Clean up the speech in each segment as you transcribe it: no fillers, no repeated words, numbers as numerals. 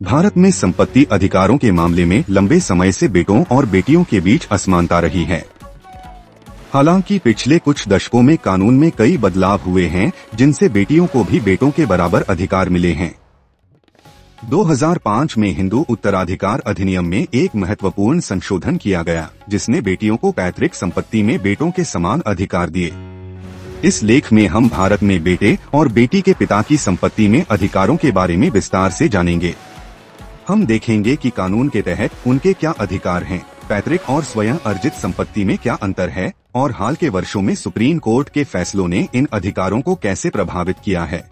भारत में संपत्ति अधिकारों के मामले में लंबे समय से बेटों और बेटियों के बीच असमानता रही है। हालांकि पिछले कुछ दशकों में कानून में कई बदलाव हुए हैं, जिनसे बेटियों को भी बेटों के बराबर अधिकार मिले हैं। 2005 में हिंदू उत्तराधिकार अधिनियम में एक महत्वपूर्ण संशोधन किया गया, जिसने बेटियों को पैतृक संपत्ति में बेटों के समान अधिकार दिए। इस लेख में हम भारत में बेटे और बेटी के पिता की संपत्ति में अधिकारों के बारे में विस्तार से जानेंगे। हम देखेंगे कि कानून के तहत उनके क्या अधिकार हैं, पैतृक और स्वयं अर्जित संपत्ति में क्या अंतर है, और हाल के वर्षों में सुप्रीम कोर्ट के फैसलों ने इन अधिकारों को कैसे प्रभावित किया है।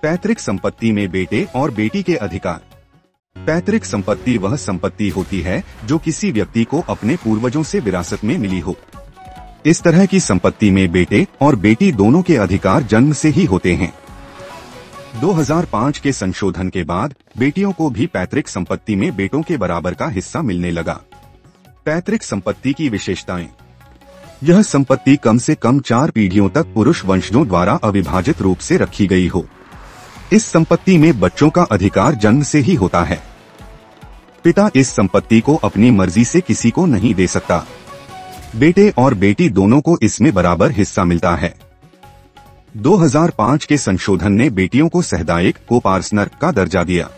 पैतृक संपत्ति में बेटे और बेटी के अधिकार। पैतृक संपत्ति वह संपत्ति होती है जो किसी व्यक्ति को अपने पूर्वजों से विरासत में मिली हो। इस तरह की संपत्ति में बेटे और बेटी दोनों के अधिकार जन्म से ही होते हैं। 2005 के संशोधन के बाद बेटियों को भी पैतृक संपत्ति में बेटों के बराबर का हिस्सा मिलने लगा। पैतृक संपत्ति की विशेषताएं। यह संपत्ति कम से कम 4 पीढ़ियों तक पुरुष वंशजों द्वारा अविभाजित रूप से रखी गई हो। इस संपत्ति में बच्चों का अधिकार जन्म से ही होता है। पिता इस संपत्ति को अपनी मर्जी से किसी को नहीं दे सकता। बेटे और बेटी दोनों को इसमें बराबर हिस्सा मिलता है। 2005 के संशोधन ने बेटियों को सहदायक को-पार्सनर का दर्जा दिया।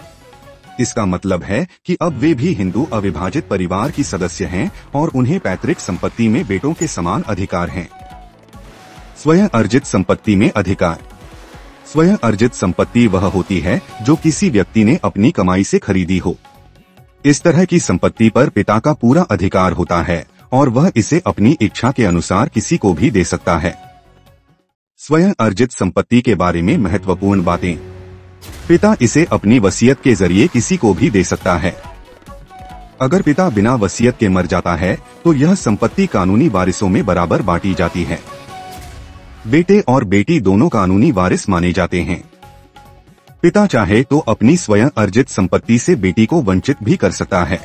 इसका मतलब है कि अब वे भी हिंदू अविभाजित परिवार की सदस्य हैं और उन्हें पैतृक संपत्ति में बेटों के समान अधिकार हैं। स्वयं अर्जित संपत्ति में अधिकार। स्वयं अर्जित संपत्ति वह होती है जो किसी व्यक्ति ने अपनी कमाई से खरीदी हो। इस तरह की संपत्ति पर पिता का पूरा अधिकार होता है और वह इसे अपनी इच्छा के अनुसार किसी को भी दे सकता है। स्वयं अर्जित संपत्ति के बारे में महत्वपूर्ण बातें। पिता इसे अपनी वसीयत के जरिए किसी को भी दे सकता है। अगर पिता बिना वसीयत के मर जाता है तो यह संपत्ति कानूनी वारिसों में बराबर बांटी जाती है। बेटे और बेटी दोनों कानूनी वारिस माने जाते हैं। पिता चाहे तो अपनी स्वयं अर्जित संपत्ति से बेटी को वंचित भी कर सकता है।